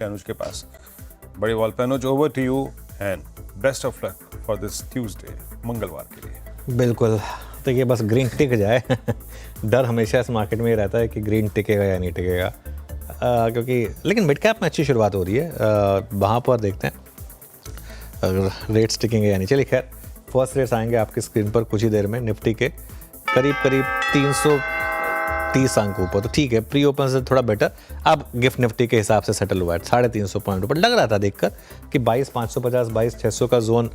अनुज के पास बड़ी वॉल पे। Anuj, over to you and best of luck for this Tuesday, मंगलवार के लिए। बिल्कुल, तो ये बस ग्रीन टिक जाए डर हमेशा इस मार्केट में ही रहता है कि ग्रीन टिकेगा या नहीं टिकेगा, क्योंकि लेकिन मिड कैप में अच्छी शुरुआत हो रही है। वहाँ पर देखते हैं अगर रेट्स टिकेंगे या नहीं। चलिए खैर, फर्स्ट रेट्स आएंगे आपकी स्क्रीन पर कुछ ही देर में। निफ्टी के करीब 330 अंक ऊपर, तो ठीक है, प्री ओपन से थोड़ा बेटर। अब गिफ्ट निफ्टी के हिसाब से सेटल हुआ है 350 पॉइंट ऊपर। लग रहा था देखकर कि 22,550 22,600 का जोन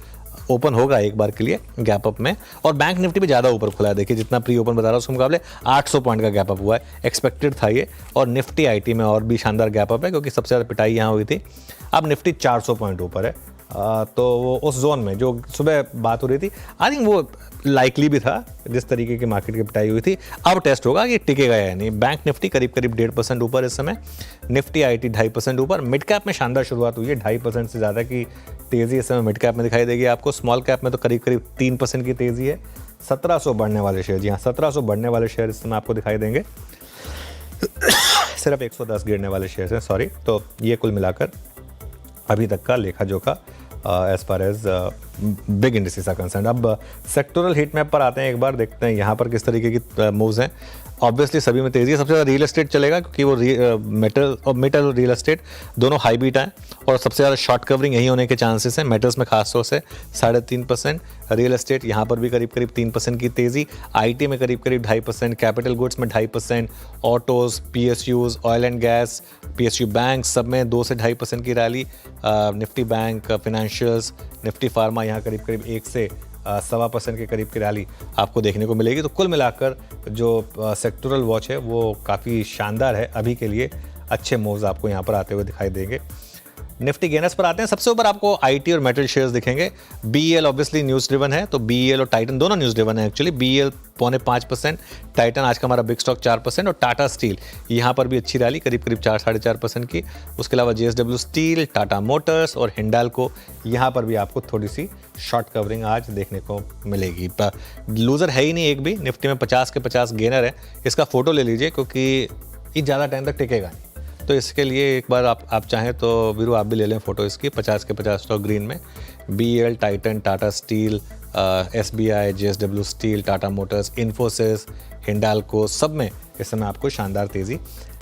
ओपन होगा एक बार के लिए गैप अप में। और बैंक निफ्टी भी ज़्यादा ऊपर खुला है, देखिए जितना प्री ओपन बता रहा हूँ उसके मुकाबले 800 पॉइंट का गैप अप हुआ है, एक्सपेक्टेड था ये। और निफ्टी आईटी में और भी शानदार गैप अप है, क्योंकि सबसे ज़्यादा पिटाई यहाँ हुई थी। अब निफ्टी 400 पॉइंट ऊपर है, तो वो उस जोन में जो सुबह बात हो रही थी, आई थिंक वो लाइकली भी था जिस तरीके की मार्केट की पिटाई हुई थी। अब टेस्ट होगा कि टिकेगा या नहीं। बैंक निफ्टी करीब 1.5% ऊपर इस समय, निफ्टी आईटी 2.5% ऊपर। मिड कैप में शानदार शुरुआत हुई है, 2.5% से ज़्यादा की तेज़ी इस समय मिड कैप में दिखाई देगी आपको। स्मॉल कैप में तो करीब 3% की तेज़ी है। 1700 बढ़ने वाले शेयर, जी हाँ 1700 बढ़ने वाले शेयर इस समय आपको दिखाई देंगे। सिर्फ 110 गिरने वाले शेयर हैं, सॉरी। तो ये कुल मिलाकर अभी तक का लेखा जोखा as far as big indices are concern. अब सेक्टोरल हीट मैप पर आते हैं, एक बार देखते हैं यहाँ पर किस तरीके की मूव्स हैं। ऑब्वियसली सभी में तेज़ी है। सबसे ज़्यादा रियल एस्टेट चलेगा, क्योंकि वो मेटल और रियल एस्टेट दोनों हाई बीटा है, और सबसे ज़्यादा शॉर्ट कवरिंग यही होने के चांसेस हैं। मेटल्स में खास तौर से 3.5%, रियल एस्टेट यहाँ पर भी करीब 3% की तेज़ी, आईटी में करीब 2.5%, कैपिटल गुड्स में 2.5%, autos, PSUs, oil and gas, PSU bank सब में 2 से 2.5% की rally. Nifty bank, financials, Nifty pharma यहाँ करीब 1 से 1.25% के करीब की रैली आपको देखने को मिलेगी। तो कुल मिलाकर जो सेक्टोरल वॉच है वो काफ़ी शानदार है अभी के लिए। अच्छे मूव्स आपको यहाँ पर आते हुए दिखाई देंगे। निफ्टी गेनर्स पर आते हैं। सबसे ऊपर आपको आईटी और मेटल शेयर्स दिखेंगे। बीईएल ऑब्वियसली न्यूज़ ड्रिवन है, तो बीईएल और टाइटन दोनों न्यूज़ ड्रिवन है एक्चुअली। बीईएल 0.5%, टाइटन आज का हमारा बिग स्टॉक 4%, और टाटा स्टील यहाँ पर भी अच्छी रैली करीब 4-4.5% की। उसके अलावा जेएसडब्ल्यू स्टील, टाटा मोटर्स और हिंडाल्को यहाँ पर भी आपको थोड़ी सी शॉर्ट कवरिंग आज देखने को मिलेगी। लूज़र है ही नहीं एक भी। निफ्टी में 50 के 50 गेनर है। इसका फोटो ले लीजिए, क्योंकि ये ज़्यादा टाइम तक टिकेगा नहीं। तो इसके लिए एक बार आप चाहें तो वीरू आप भी ले लें फोटो इसकी। 50 के 50 स्टॉक ग्रीन में BEL, Titan, Tata steel, SBI, JSW steel, Tata Motors, Infosys, Hindalco सब में इस समय आपको शानदार तेज़ी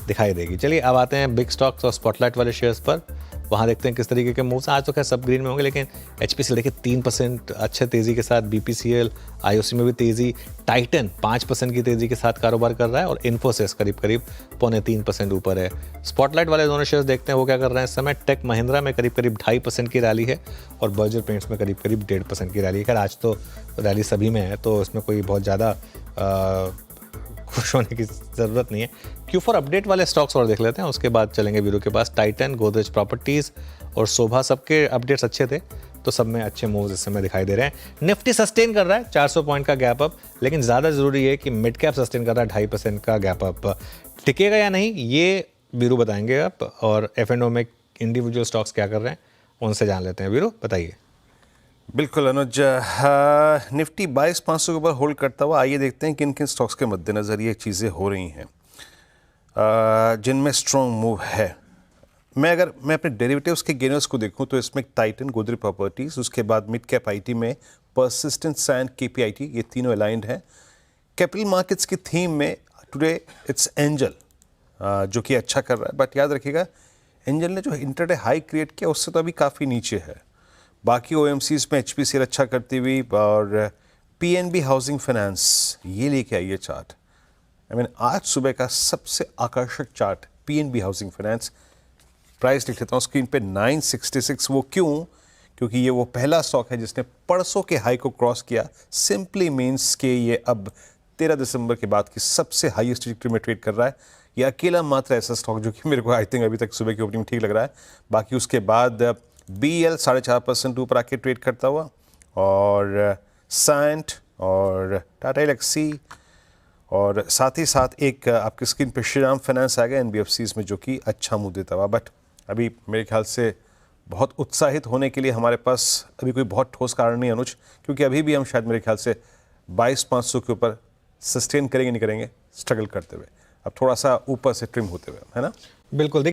दिखाई देगी। चलिए अब आते हैं बिग स्टॉक्स और स्पॉटलाइट वाले शेयर्स पर। वहाँ देखते हैं किस तरीके के मूव्स। आज तो खैर सब ग्रीन में होंगे, लेकिन एचपीसीएल देखिए 3% अच्छे तेज़ी के साथ, बीपीसीएल, आईओसी में भी तेज़ी, टाइटन 5% की तेज़ी के साथ कारोबार कर रहा है, और इन्फोसिस करीब 0.3% ऊपर है। स्पॉटलाइट वाले दोनों शेयर्स देखते हैं वो क्या कर रहे हैं इस समय। टेक महिंद्रा में करीब 2.5% की रैली है, और बर्जर पेंट्स में करीब 1.5% की रैली है। खैर आज तो रैली सभी में है, तो इसमें कोई बहुत ज़्यादा खुश होने की ज़रूरत नहीं है। Q4 अपडेट वाले स्टॉक्स और देख लेते हैं, उसके बाद चलेंगे वीरू के पास। टाइटन, गोदरेज प्रॉपर्टीज़ और शोभा, सबके अपडेट्स अच्छे थे, तो सब में अच्छे मूव्स इस समय दिखाई दे रहे हैं। निफ्टी सस्टेन कर रहा है 400 पॉइंट का गैप अप, लेकिन ज़्यादा ज़रूरी है कि मिड कैप सस्टेन कर रहा है 2.5% का गैप अप। टिकेगा या नहीं ये वीरू बताएंगे आप। और F&O में इंडिविजुअल स्टॉक्स क्या कर रहे हैं उनसे जान लेते हैं। वीरू बताइए। बिल्कुल अनुज, निफ्टी 22,500 के ऊपर होल्ड करता हुआ। आइए देखते हैं किन किन स्टॉक्स के मद्देनज़र ये चीज़ें हो रही हैं जिनमें स्ट्रॉन्ग मूव है। मैं अपने डेरिवेटिव्स के गेनर्स को देखूं तो इसमें टाइटन, गोदरेज प्रॉपर्टीज़, उसके बाद मिड कैप आईटी में परसिस्टेंट, सैंड, केपीआईटी, ये तीनों अलाइंड हैं। कैपिटल मार्केट्स की थीम में टुडे इट्स एंजल, जो कि अच्छा कर रहा है, बट याद रखिएगा एंजल ने जो इंटरडे हाई क्रिएट किया उससे तो अभी काफ़ी नीचे है। बाकी ओएमसीज में एचपीसीएल अच्छा करती हुई, और पीएनबी हाउसिंग फाइनेंस ये लेके आई है चार्ट। आज सुबह का सबसे आकर्षक chart PNB housing finance. Price लिख लेता हूँ स्क्रीन पे 966। वो क्यों? क्योंकि ये वो पहला स्टॉक है जिसने परसों के हाई को क्रॉस किया। सिंपली मीन्स के ये अब 13 दिसंबर के बाद की सबसे हाईएस्ट ट्रिजेक्टरी में ट्रेड कर रहा है। ये अकेला मात्र ऐसा स्टॉक जो कि मेरे को आई थिंक अभी तक सुबह की ओपनिंग ठीक लग रहा है। बाकी उसके बाद बीएल 4.5% ऊपर आके ट्रेड करता हुआ, और सैंट और टाटा एलेक्सी, और साथ ही साथ एक आपकी स्क्रीन पे श्रीराम फाइनेंस आ गया एनबीएफसीज में, जो कि अच्छा मुंह देता हुआ। बट अभी मेरे ख्याल से बहुत उत्साहित होने के लिए हमारे पास अभी कोई बहुत ठोस कारण नहीं अनुज, क्योंकि अभी भी हम शायद मेरे ख्याल से 22,500 के ऊपर सस्टेन करेंगे नहीं करेंगे, स्ट्रगल करते हुए, अब थोड़ा सा ऊपर से ट्रिम होते हुए, है ना। बिल्कुल। देखिए